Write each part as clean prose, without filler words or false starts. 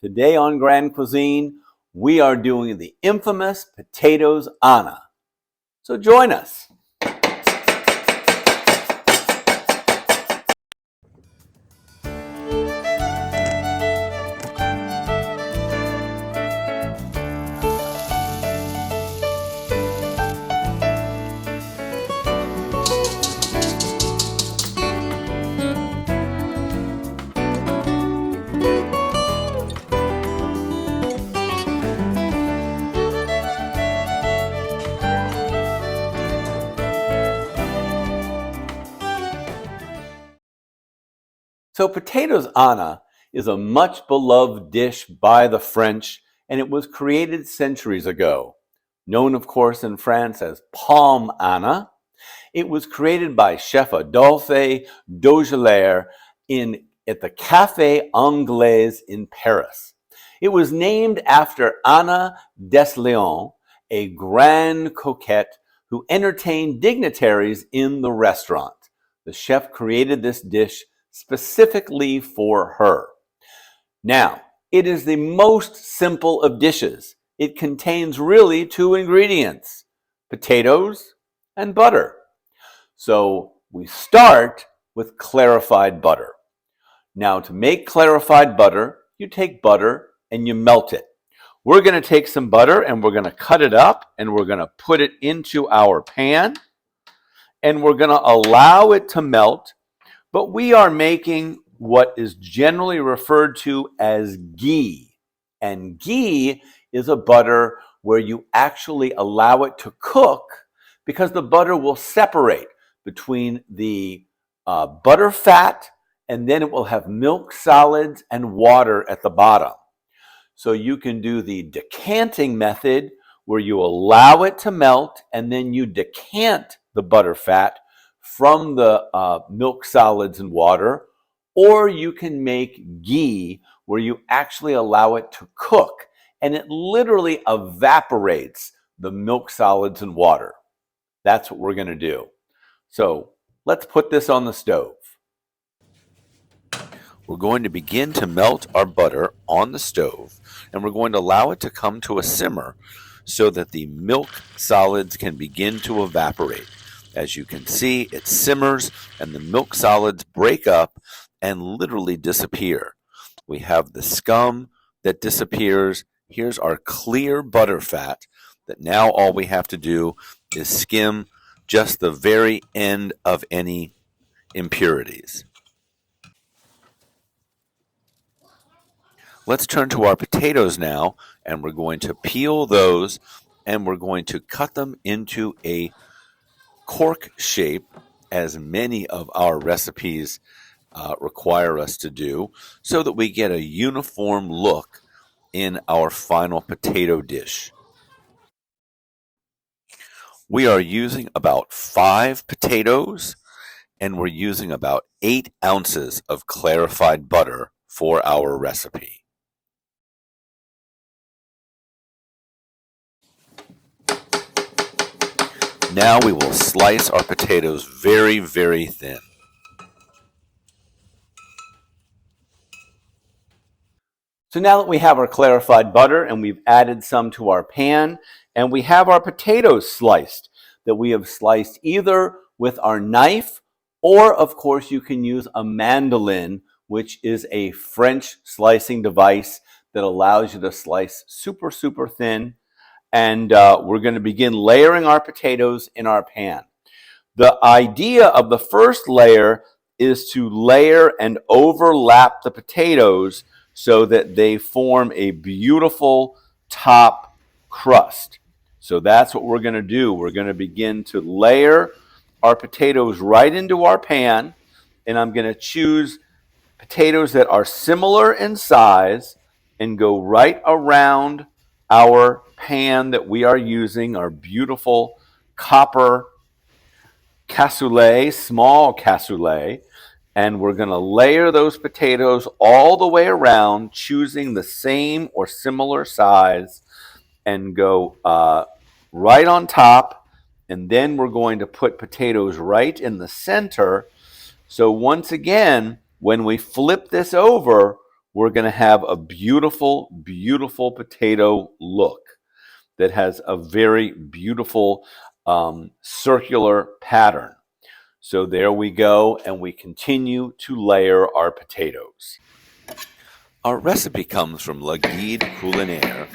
Today on Grand Cuisine, we are doing the infamous potatoes Anna. So join us. So potatoes Anna is a much beloved dish by the French, and it was created centuries ago. Known, of course, in France as Pomme Anna, it was created by Chef Adolphe Daugelaire at the Café Anglais in Paris. It was named after Anna Desleon, a grande coquette who entertained dignitaries in the restaurant. The chef created this dish specifically for her. Now, it is the most simple of dishes. It contains really two ingredients, potatoes and butter. So we start with clarified butter. Now, to make clarified butter, you take butter and you melt it. We're going to take some butter and we're going to cut it up and we're going to put it into our pan and we're going to allow it to melt. But we are making what is generally referred to as ghee. And ghee is a butter where you actually allow it to cook because the butter will separate between the butter fat and then it will have milk solids and water at the bottom. So you can do the decanting method where you allow it to melt and then you decant the butter fat from the milk solids and water, or you can make ghee where you actually allow it to cook and it literally evaporates the milk solids and water. That's what we're going to do. So let's put this on the stove. We're going to begin to melt our butter on the stove and we're going to allow it to come to a simmer so that the milk solids can begin to evaporate. As you can see, it simmers and the milk solids break up and literally disappear. We have the scum that disappears. Here's our clear butter fat that now all we have to do is skim just the very end of any impurities. Let's turn to our potatoes now, and we're going to peel those and we're going to cut them into a cork shape, as many of our recipes require us to do, so that we get a uniform look in our final potato dish. We are using about 5 potatoes and we're using about 8 ounces of clarified butter for our recipe. Now we will slice our potatoes very, very thin. So now that we have our clarified butter and we've added some to our pan and we have our potatoes sliced that we have sliced either with our knife or of course you can use a mandolin, which is a French slicing device that allows you to slice super, super thin. And we're going to begin layering our potatoes in our pan. The idea of the first layer is to layer and overlap the potatoes so that they form a beautiful top crust. So that's what we're going to do. We're going to begin to layer our potatoes right into our pan, and I'm going to choose potatoes that are similar in size and go right around our pan that we are using, our beautiful copper cassoulet, small cassoulet, and we're going to layer those potatoes all the way around, choosing the same or similar size, and go right on top, and then we're going to put potatoes right in the center. So once again, when we flip this over, we're going to have a beautiful, beautiful potato look that has a very beautiful circular pattern. So there we go, and we continue to layer our potatoes. Our recipe comes from Le Guide Culinaire,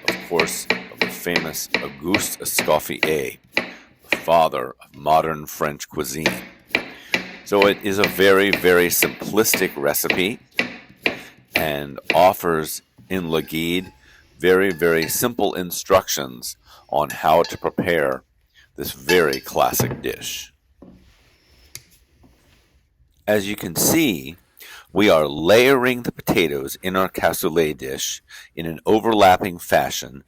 of course, of the famous Auguste Escoffier, the father of modern French cuisine. So it is a very, very simplistic recipe and offers in Le Guide very, very simple instructions on how to prepare this very classic dish. As you can see, we are layering the potatoes in our cassoulet dish in an overlapping fashion,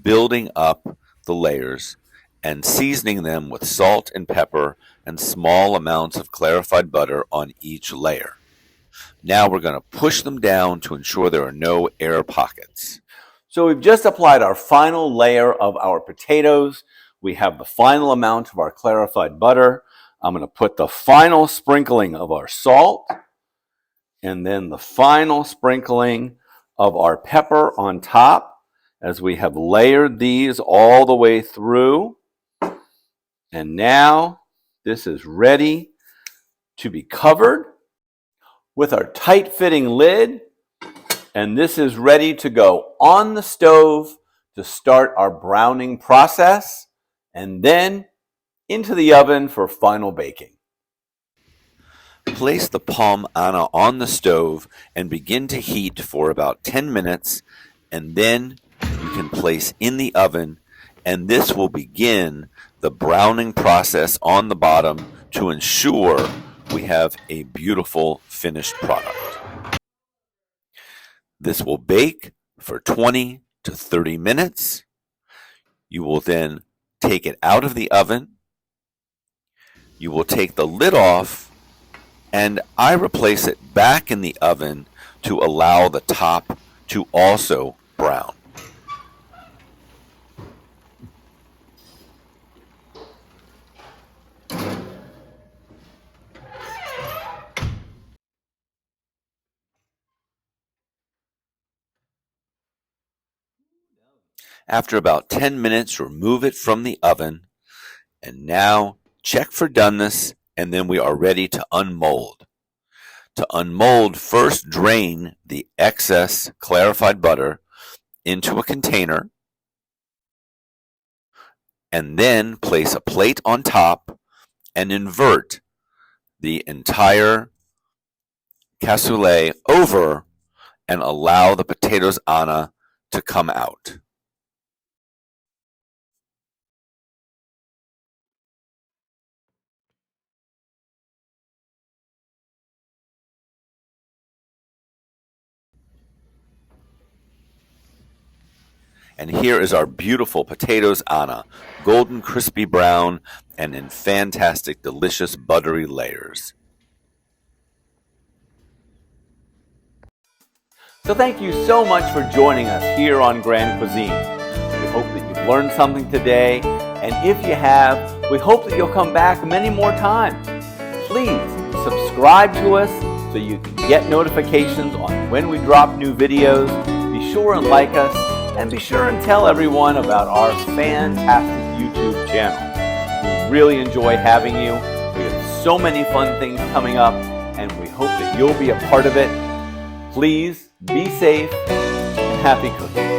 building up the layers and seasoning them with salt and pepper and small amounts of clarified butter on each layer. Now we're going to push them down to ensure there are no air pockets. So we've just applied our final layer of our potatoes. We have the final amount of our clarified butter. I'm going to put the final sprinkling of our salt and then the final sprinkling of our pepper on top as we have layered these all the way through. And now this is ready to be covered with our tight-fitting lid. And this is ready to go on the stove to start our browning process and then into the oven for final baking. Place the palm Anna on the stove and begin to heat for about 10 minutes, and then you can place in the oven, and this will begin the browning process on the bottom to ensure we have a beautiful finished product. This will bake for 20 to 30 minutes. You will then take it out of the oven. You will take the lid off, and I replace it back in the oven to allow the top to also brown. After about 10 minutes, remove it from the oven, and now check for doneness, and then we are ready to unmold. To unmold, first drain the excess clarified butter into a container, and then place a plate on top and invert the entire cassoulet over and allow the potatoes Anna to come out. And here is our beautiful potatoes Anna, golden crispy brown and in fantastic delicious buttery layers. So thank you so much for joining us here on Grand Cuisine. We hope that you've learned something today, and if you have, we hope that you'll come back many more times. Please subscribe to us so you can get notifications on when we drop new videos. Be sure and like us, and be sure and tell everyone about our fantastic YouTube channel. We really enjoy having you. We have so many fun things coming up, and we hope that you'll be a part of it. Please be safe and happy cooking.